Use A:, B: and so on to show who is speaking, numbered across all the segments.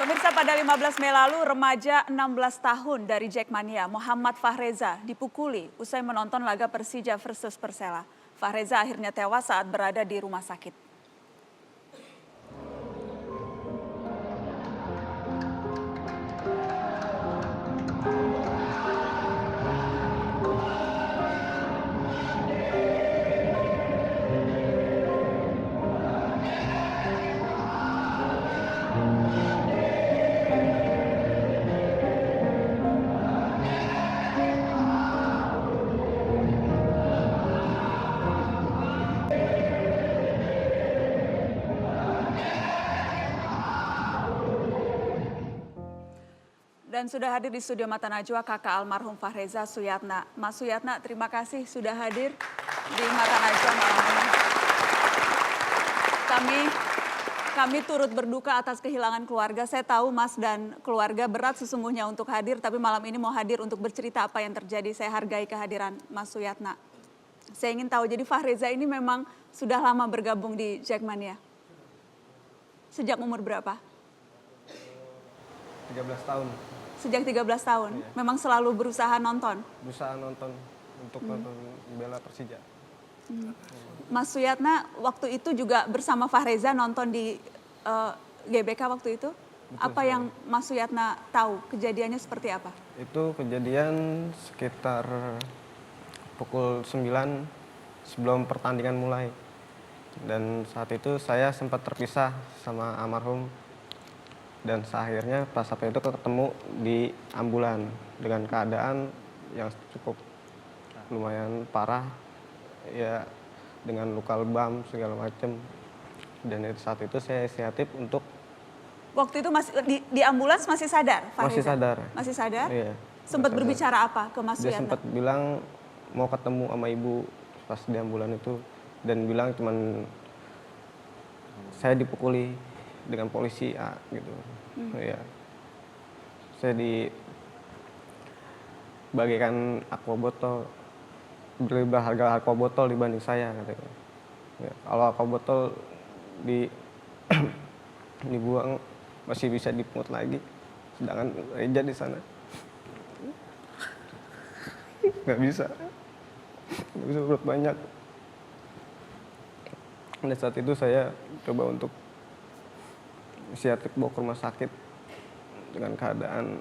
A: Pemirsa, pada 15 Mei lalu, remaja 16 tahun dari Jackmania, Muhammad Fahreza, dipukuli usai menonton laga Persija versus Persela. Fahreza akhirnya tewas saat berada di rumah sakit. Dan sudah hadir di studio Mata Najwa kakak almarhum Fahreza, Suyatna. Mas Suyatna, terima kasih sudah hadir di Mata Najwa malam ini. Kami turut berduka atas kehilangan keluarga. Saya tahu Mas dan keluarga berat sesungguhnya untuk hadir, tapi malam ini mau hadir untuk bercerita apa yang terjadi. Saya hargai kehadiran Mas Suyatna. Saya ingin tahu, jadi Fahreza ini memang sudah lama bergabung di Jackmania. Sejak umur berapa?
B: 13 tahun.
A: Sejak 13 tahun,
B: Iya.
A: memang selalu berusaha nonton.
B: Berusaha nonton untuk nonton bela Persija.
A: Mas Suyatna waktu itu juga bersama Fahreza nonton di GBK waktu itu.
B: Betul
A: Apa
B: sekali.
A: yang Mas Suyatna tahu? Kejadiannya seperti apa?
B: Itu kejadian sekitar pukul 9 sebelum pertandingan mulai. Dan saat itu saya sempat terpisah sama almarhum. Dan akhirnya pas sampai itu ketemu di ambulan dengan keadaan yang cukup lumayan parah, ya dengan luka lebam segala macam. Dan saat itu saya inisiatif untuk
A: Waktu itu masih di ambulans masih sadar, Fahreza?
B: masih sadar.
A: Masih sadar?
B: Iya.
A: Sempat
B: masih sadar.
A: berbicara apa ke Mas
B: Dia
A: Suyatna?
B: sempat bilang mau ketemu sama ibu pas di ambulan itu dan bilang cuman saya dipukuli dengan polisi A gitu. Ya. Saya dibagikan aqua botol, berubah harga aqua botol dibanding saya katanya. Ya, kalau aqua botol dibuang masih bisa dipungut lagi, sedangkan Reja di sana nggak bisa berbuat banyak. Dan saat itu saya coba untuk inisiatif bawa ke rumah sakit dengan keadaan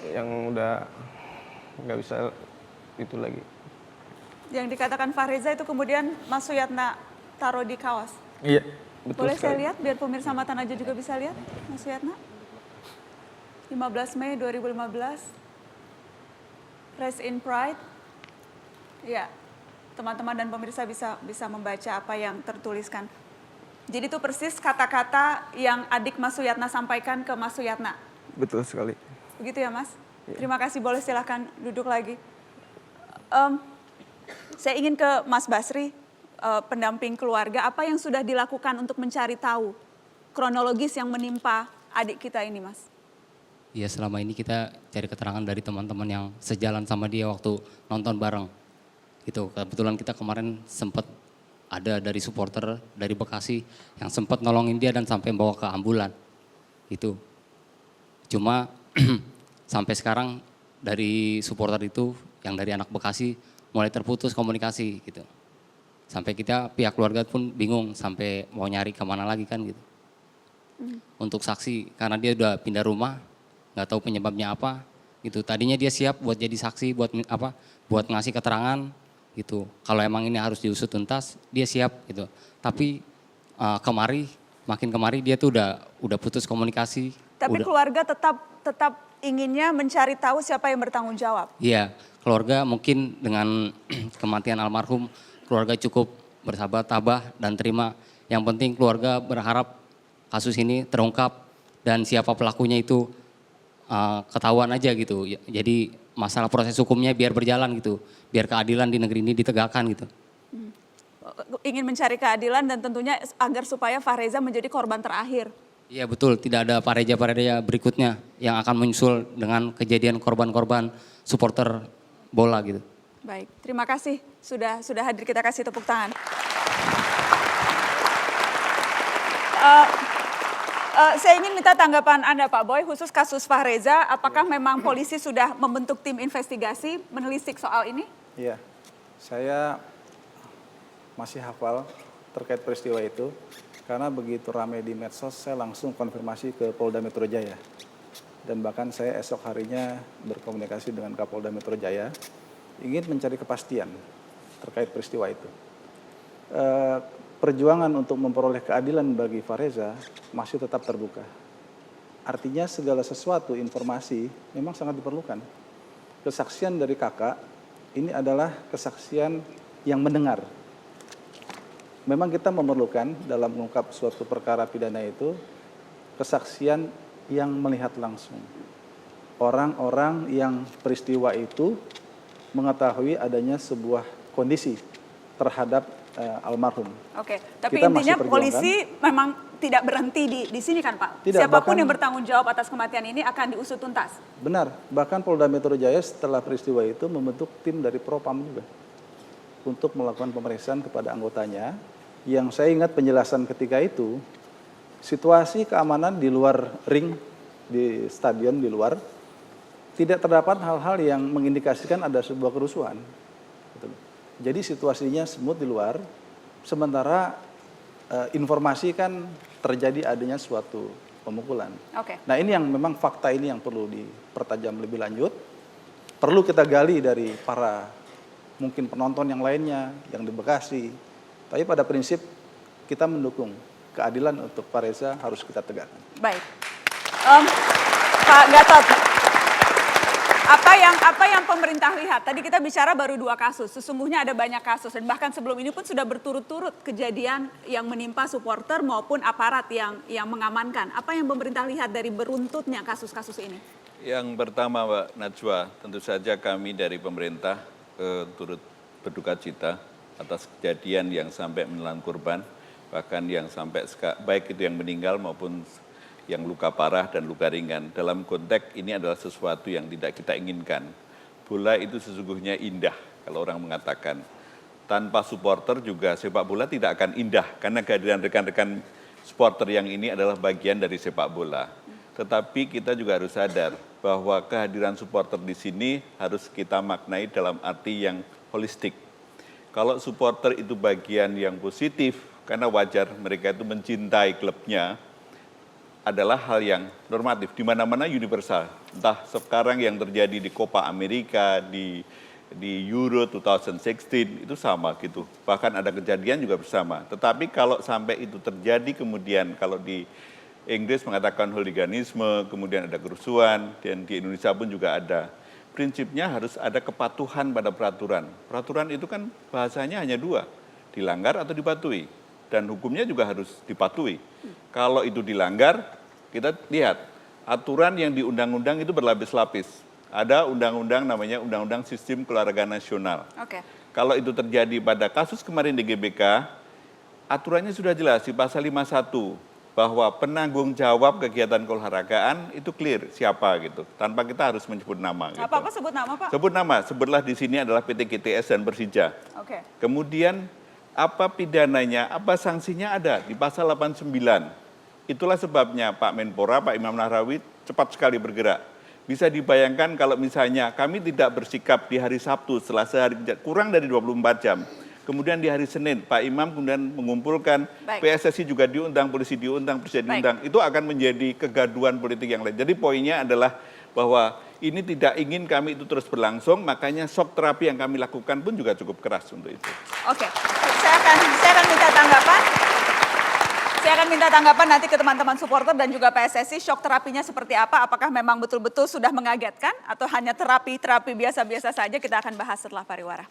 B: yang udah nggak bisa itu lagi.
A: Yang dikatakan Fahreza itu kemudian Mas Suyatna taruh di kaos.
B: Iya, betul
A: Boleh
B: sekali.
A: saya lihat biar pemirsa Mata Najwa juga bisa lihat, Mas Suyatna? 15 Mei 2015, Rest in Pride. Ya, teman-teman dan pemirsa bisa membaca apa yang tertuliskan. Jadi itu persis kata-kata yang adik Mas Suyatna sampaikan ke Mas Suyatna.
B: Betul sekali.
A: Begitu ya Mas?
B: Iya.
A: Terima kasih, boleh silahkan duduk lagi. Saya ingin ke Mas Basri, pendamping keluarga, apa yang sudah dilakukan untuk mencari tahu kronologis yang menimpa adik kita ini, Mas?
C: Ya, selama ini kita cari keterangan dari teman-teman yang sejalan sama dia waktu nonton bareng. Gitu. Kebetulan kita kemarin sempat ada dari supporter dari Bekasi yang sempat nolongin dia dan sampai bawa ke ambulan. Itu. Cuma sampai sekarang dari supporter itu yang dari anak Bekasi mulai terputus komunikasi gitu. Sampai kita pihak keluarga pun bingung sampai mau nyari kemana lagi kan gitu. Untuk saksi karena dia udah pindah rumah, nggak tahu penyebabnya apa gitu. Tadinya dia siap buat jadi saksi buat ngasih keterangan gitu. Kalau emang ini harus diusut tuntas, dia siap gitu. Tapi makin kemari dia tuh udah putus komunikasi.
A: Tapi keluarga tetap inginnya mencari tahu siapa yang bertanggung jawab.
C: Iya, keluarga mungkin dengan kematian almarhum, keluarga cukup bersabar, tabah dan terima. Yang penting keluarga berharap kasus ini terungkap dan siapa pelakunya itu ketahuan aja gitu. Jadi masalah proses hukumnya biar berjalan gitu, biar keadilan di negeri ini ditegakkan gitu.
A: Ingin mencari keadilan dan tentunya agar supaya Fahreza menjadi korban terakhir.
C: Iya betul, tidak ada pareja berikutnya yang akan menyusul dengan kejadian korban-korban supporter bola gitu.
A: Baik, terima kasih sudah hadir, kita kasih tepuk tangan. Saya ingin minta tanggapan Anda Pak Boy, khusus kasus Fahreza, apakah memang polisi sudah membentuk tim investigasi menelisik soal ini?
D: Iya, saya masih hafal terkait peristiwa itu, karena begitu ramai di medsos, saya langsung konfirmasi ke Polda Metro Jaya. Dan bahkan saya esok harinya berkomunikasi dengan Kapolda Metro Jaya, ingin mencari kepastian terkait peristiwa itu. Perjuangan untuk memperoleh keadilan bagi Fahreza masih tetap terbuka. Artinya segala sesuatu informasi memang sangat diperlukan. Kesaksian dari kakak ini adalah kesaksian yang mendengar. Memang kita memerlukan dalam mengungkap suatu perkara pidana itu kesaksian yang melihat langsung. Orang-orang yang peristiwa itu mengetahui adanya sebuah kondisi terhadap almarhum.
A: Oke, tapi
D: Kita
A: intinya
D: masih
A: polisi memang tidak berhenti di sini kan Pak?
D: Tidak,
A: Siapapun
D: bahkan-
A: yang bertanggung jawab atas kematian ini akan diusut tuntas.
D: Benar, bahkan Polda Metro Jaya setelah peristiwa itu membentuk tim dari Propam juga untuk melakukan pemeriksaan kepada anggotanya. Yang saya ingat penjelasan ketika itu, situasi keamanan di luar ring, di stadion di luar, tidak terdapat hal-hal yang mengindikasikan ada sebuah kerusuhan. Gitu loh. Jadi situasinya smooth di luar, sementara informasi kan terjadi adanya suatu pemukulan.
A: Oke.
D: Nah ini yang memang fakta ini yang perlu dipertajam lebih lanjut. Perlu kita gali dari para mungkin penonton yang lainnya, yang di Bekasi. Tapi pada prinsip kita mendukung keadilan untuk Fahreza harus kita tegakkan.
A: Baik. Pak Gatot, apa yang pemerintah lihat? Tadi kita bicara baru 2 kasus, sesungguhnya ada banyak kasus dan bahkan sebelum ini pun sudah berturut-turut kejadian yang menimpa supporter maupun aparat yang mengamankan. Apa yang pemerintah lihat dari beruntutnya kasus-kasus ini?
E: Yang pertama Mbak Najwa, tentu saja kami dari pemerintah turut berduka cita atas kejadian yang sampai menelan korban, bahkan yang sampai baik itu yang meninggal maupun yang luka parah dan luka ringan. Dalam konteks ini adalah sesuatu yang tidak kita inginkan. Bola itu sesungguhnya indah, kalau orang mengatakan. Tanpa supporter juga sepak bola tidak akan indah, karena kehadiran rekan-rekan supporter yang ini adalah bagian dari sepak bola. Tetapi kita juga harus sadar bahwa kehadiran supporter di sini harus kita maknai dalam arti yang holistik. Kalau supporter itu bagian yang positif, karena wajar mereka itu mencintai klubnya, adalah hal yang normatif, di mana-mana universal. Entah sekarang yang terjadi di Copa America, di Euro 2016, itu sama gitu. Bahkan ada kejadian juga bersama. Tetapi kalau sampai itu terjadi kemudian, kalau di Inggris mengatakan hooliganisme, kemudian ada kerusuhan, dan di Indonesia pun juga ada. Prinsipnya harus ada kepatuhan pada peraturan. Peraturan itu kan bahasanya hanya 2, dilanggar atau dipatuhi. Dan hukumnya juga harus dipatuhi. Kalau itu dilanggar, kita lihat aturan yang di undang-undang itu berlapis-lapis. Ada undang-undang namanya Undang-Undang Sistem Keluarga Nasional.
A: Oke.
E: Kalau itu terjadi pada kasus kemarin di GBK, aturannya sudah jelas di pasal 51 bahwa penanggung jawab kegiatan keolahragaan itu clear siapa gitu, tanpa kita harus menyebut nama.
A: Nggak apa-apa sebut nama Pak.
E: Sebut nama, sebutlah di sini adalah PT GTS dan Persija.
A: Oke.
E: Kemudian apa pidananya, apa sanksinya ada di pasal 89. Itulah sebabnya Pak Menpora, Pak Imam Nahrawi cepat sekali bergerak. Bisa dibayangkan kalau misalnya kami tidak bersikap di hari Sabtu setelah sehari kurang dari 24 jam. Kemudian di hari Senin Pak Imam kemudian mengumpulkan,
A: Baik.
E: PSSI juga diundang, polisi diundang, presiden diundang. Itu akan menjadi kegaduhan politik yang lain. Jadi poinnya adalah bahwa ini tidak ingin kami itu terus berlangsung, makanya shock terapi yang kami lakukan pun juga cukup keras untuk itu.
A: Oke, saya akan minta tanggapan. Saya akan minta tanggapan nanti ke teman-teman supporter dan juga PSSI, shock terapinya seperti apa? Apakah memang betul-betul sudah mengagetkan atau hanya terapi biasa-biasa saja? Kita akan bahas setelah pariwara.